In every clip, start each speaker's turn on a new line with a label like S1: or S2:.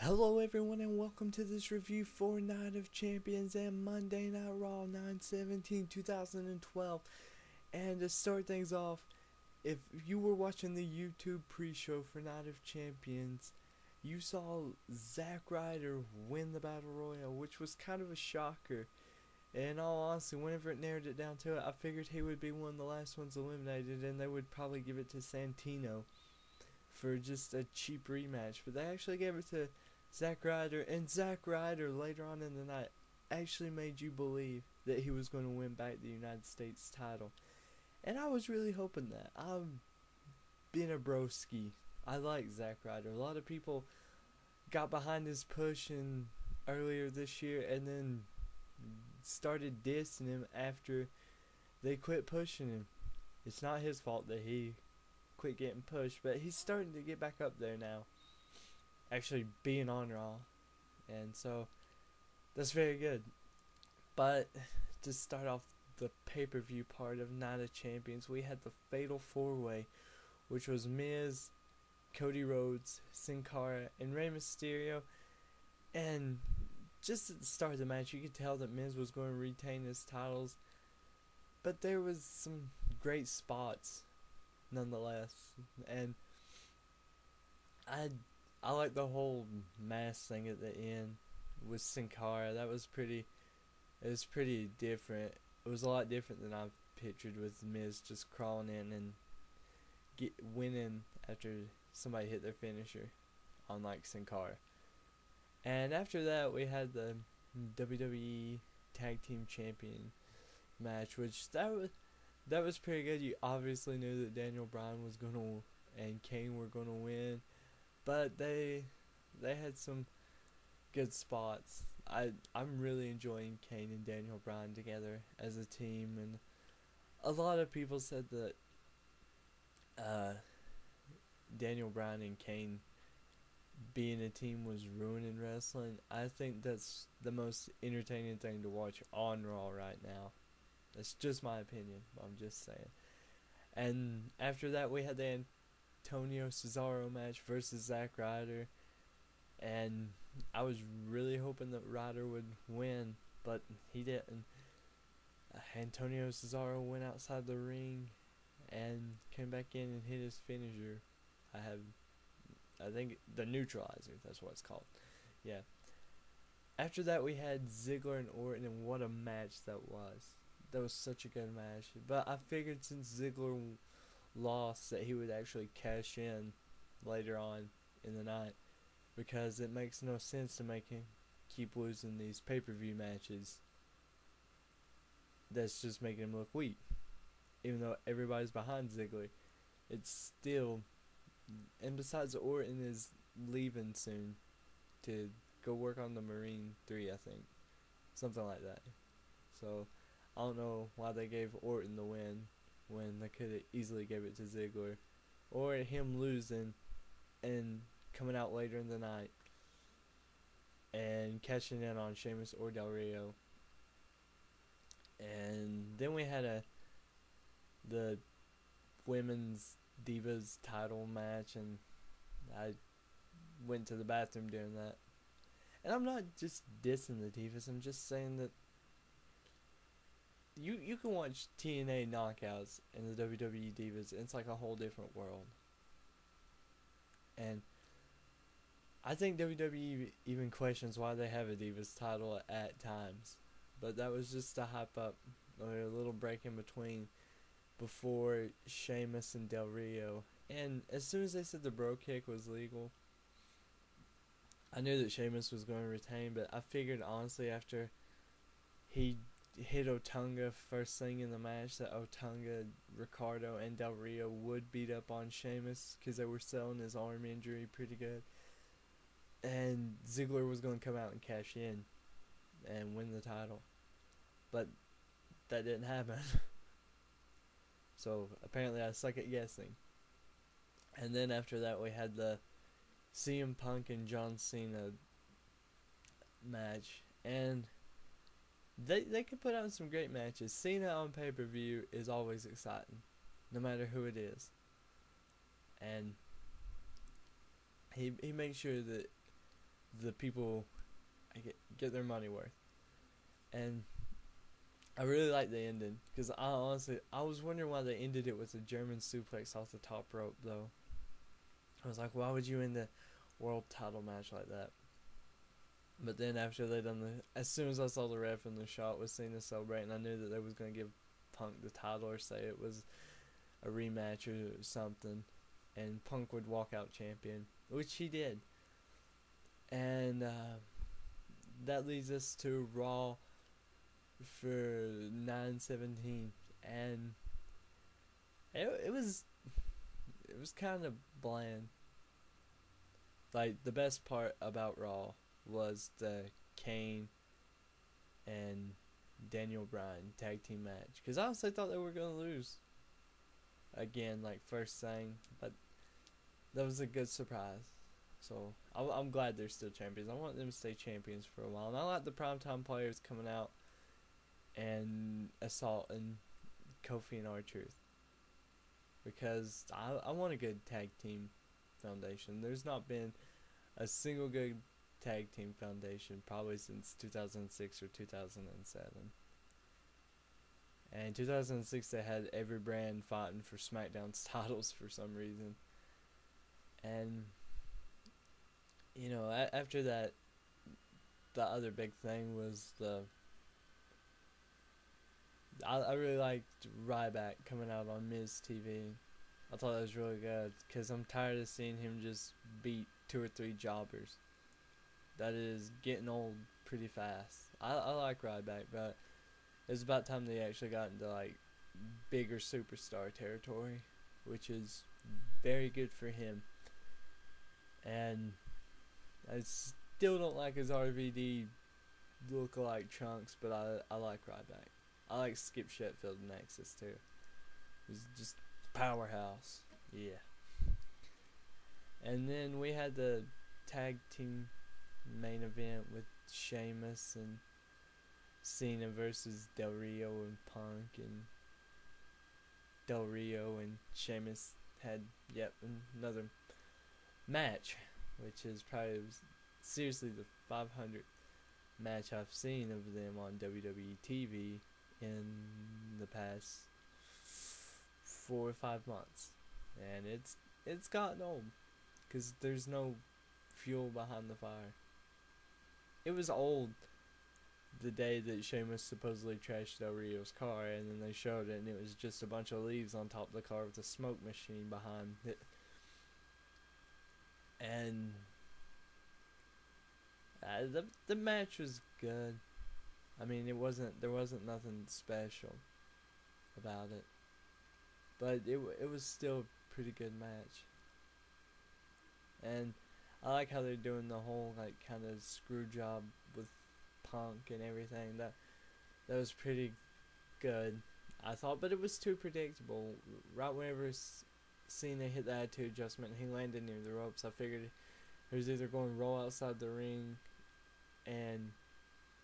S1: Hello everyone and welcome to this review for Night of Champions and Monday Night Raw 9/17/2012. And to start things off, if you were watching the YouTube pre-show for Night of Champions, you saw Zack Ryder win the Battle Royale, which was kind of a shocker. In all honesty, whenever it narrowed it down to it, I figured he would be one of the last ones eliminated and they would probably give it to Santino for just a cheap rematch. But they actually gave it to Zack Ryder, and Zack Ryder later on in the night actually made you believe that he was going to win back the United States title. And I was really hoping that. I'm being a broski. I like Zack Ryder. A lot of people got behind his push earlier this year and then started dissing him after they quit pushing him. It's not his fault that he quit getting pushed, but he's starting to get back up there now, actually being on Raw, and so that's very good. But to start off the pay-per-view part of Night of Champions, we had the Fatal 4-Way, which was Miz, Cody Rhodes, Sin Cara, and Rey Mysterio. And just at the start of the match, you could tell that Miz was going to retain his titles, but there was some great spots nonetheless. And I like the whole mask thing at the end with Sin Cara. It was pretty different. It was a lot different than I've pictured, with Miz just crawling in and winning after somebody hit their finisher on like Sin Cara. And after that, we had the WWE Tag Team Champion match, which that was pretty good. You obviously knew that Daniel Bryan and Kane were gonna win, but they had some good spots. I'm really enjoying Kane and Daniel Bryan together as a team, and a lot of people said that Daniel Bryan and Kane being a team was ruining wrestling. I think that's the most entertaining thing to watch on Raw right now. That's just my opinion. I'm just saying. And after that, we had the Antonio Cesaro match versus Zack Ryder, and I was really hoping that Ryder would win, but he didn't. Antonio Cesaro went outside the ring and came back in and hit his finisher. I think the neutralizer, that's what it's called. Yeah. After that, we had Ziggler and Orton, and what a match that was. That was such a good match. But I figured since Ziggler lost that he would actually cash in later on in the night, because it makes no sense to make him keep losing these pay-per-view matches. That's just making him look weak. Even though everybody's behind Ziggler, it's still... And besides, Orton is leaving soon to go work on the Marine 3, I think. Something like that. So, I don't know why they gave Orton the win when they could have easily gave it to Ziggler. Or him losing and coming out later in the night and catching in on Sheamus or Del Rio. And then we had the women's Divas title match, and I went to the bathroom during that. And I'm not just dissing the Divas, I'm just saying that you can watch TNA knockouts and the WWE Divas, and it's like a whole different world. And I think WWE even questions why they have a Divas title at times. But that was just to hype up a little break in between before Sheamus and Del Rio. And as soon as they said the bro kick was legal, I knew that Sheamus was going to retain, but I figured honestly after he hit Otunga first thing in the match that Otunga, Ricardo, and Del Rio would beat up on Sheamus because they were selling his arm injury pretty good. And Ziggler was going to come out and cash in and win the title. But that didn't happen. So apparently I suck at guessing. And then after that we had the CM Punk and John Cena match. And they could put on some great matches. Cena on pay-per-view is always exciting, no matter who it is. And he makes sure that the people get their money worth. And I really like the ending, because I was wondering why they ended it with a German suplex off the top rope, though. I was like, why would you end the world title match like that? But then after they done as soon as I saw the ref in the shot with Cena celebrating, I knew that they was going to give Punk the title or say it was a rematch or something, and Punk would walk out champion, which he did. And that leads us to Raw for 9/17, and it was kind of bland. Like, the best part about Raw was the Kane and Daniel Bryan tag team match, because I honestly thought they were gonna lose again, like first thing, but that was a good surprise. So I'm glad they're still champions. I want them to stay champions for a while, and I like the primetime players coming out and assaulting Kofi and R-Truth, because I want a good tag team foundation. There's not been a single good tag team foundation probably since 2006 or 2007. And in 2006 they had every brand fighting for SmackDown's titles for some reason. And you know, after that, the other big thing was I really liked Ryback coming out on Miz TV. I thought that was really good, because I'm tired of seeing him just beat 2 or 3 jobbers. That is getting old pretty fast. I like Ryback, but it's about time they actually got into like bigger superstar territory, which is very good for him. And I still don't like his RVD look-alike Trunks, but I like Ryback. I like Skip Shetfield in Nexus too. He's just powerhouse. Yeah. And then we had the tag team main event with Sheamus and Cena versus Del Rio and Punk, and Del Rio and Sheamus had another match, which is probably seriously the 500th match I've seen of them on WWE TV in the past 4 or 5 months, and it's gotten old, because there's no fuel behind the fire. It was old the day that Sheamus supposedly trashed Del Rio's car, and then they showed it, and it was just a bunch of leaves on top of the car with a smoke machine behind it. And the match was good. I mean, there wasn't nothing special about it, but it was still a pretty good match. And I like how they're doing the whole like kind of screw job with Punk and everything. That was pretty good, I thought, but it was too predictable. Right whenever Cena hit the attitude adjustment and he landed near the ropes, I figured he was either going to roll outside the ring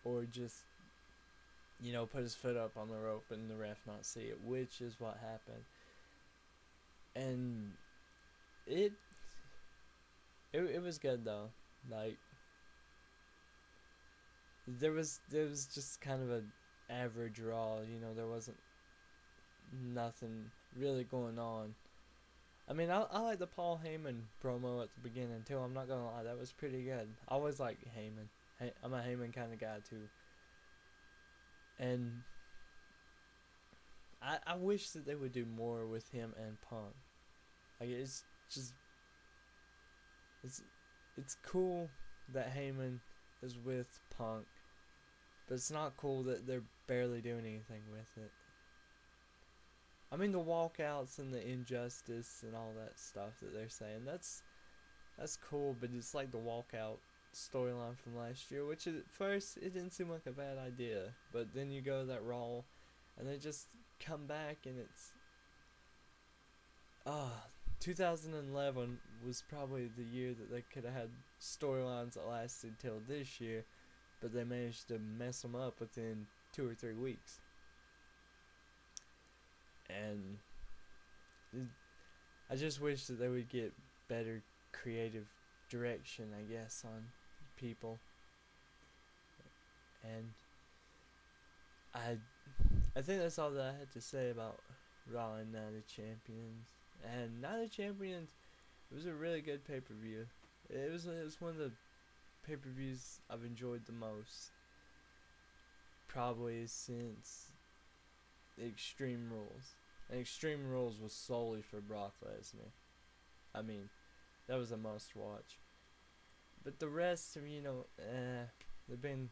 S1: or just, you know, put his foot up on the rope and the ref not see it, which is what happened. And it was good though. Like, there was just kind of an average Raw, you know. There wasn't nothing really going on. I mean, I like the Paul Heyman promo at the beginning too. I'm not gonna lie, that was pretty good. I always like Heyman. I'm a Heyman kind of guy too. And I wish that they would do more with him and Punk. Like, it's just it's cool that Heyman is with Punk, but it's not cool that they're barely doing anything with it. I mean, the walkouts and the injustice and all that stuff that they're saying, that's cool, but it's like the walkout storyline from last year, which at first it didn't seem like a bad idea, but then you go to that Raw and they just come back, and it's 2011 was probably the year that they could have had storylines that lasted till this year, but they managed to mess them up within 2 or 3 weeks. And I just wish that they would get better creative direction, I guess, on people. And I think that's all that I had to say about Raw and Night of Champions. And Night of Champions, it was a really good pay-per-view. It was one of the pay-per-views I've enjoyed the most, probably since Extreme Rules. And Extreme Rules was solely for Brock Lesnar. I mean, that was a must-watch. But the rest, they've been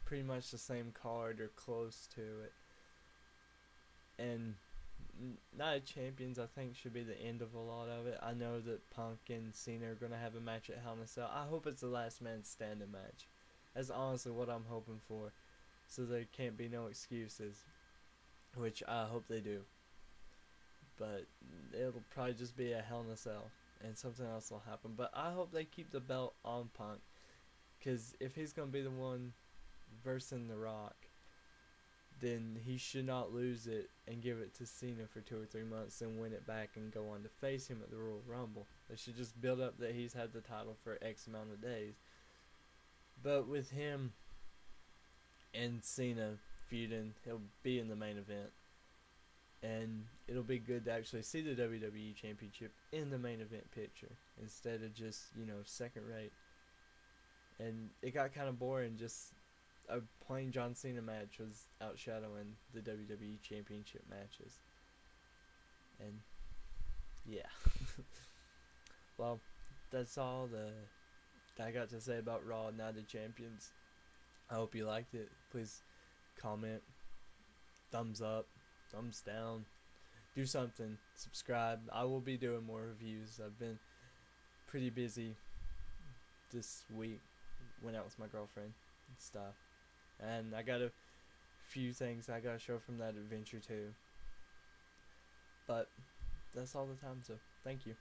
S1: pretty much the same card or close to it. And Night of Champions, I think, should be the end of a lot of it. I know that Punk and Cena are going to have a match at Hell in a Cell. I hope it's the last man standing match. That's honestly what I'm hoping for. So there can't be no excuses. Which I hope they do. But it'll probably just be a Hell in a Cell. And something else will happen. But I hope they keep the belt on Punk. Because if he's going to be the one versing The Rock, then he should not lose it and give it to Cena for 2 or 3 months and win it back and go on to face him at the Royal Rumble. They should just build up that he's had the title for X amount of days. But with him and Cena feuding, he'll be in the main event. And it'll be good to actually see the WWE Championship in the main event picture instead of just, second rate. And it got kind of boring. Just a plain John Cena match was outshadowing the WWE Championship matches. And yeah. Well, that's all that I got to say about Raw Night of Champions. I hope you liked it. Please comment, thumbs up, thumbs down, do something, subscribe. I will be doing more reviews. I've been pretty busy this week. Went out with my girlfriend and stuff. And I got a few things I gotta show from that adventure too. But that's all the time, so thank you.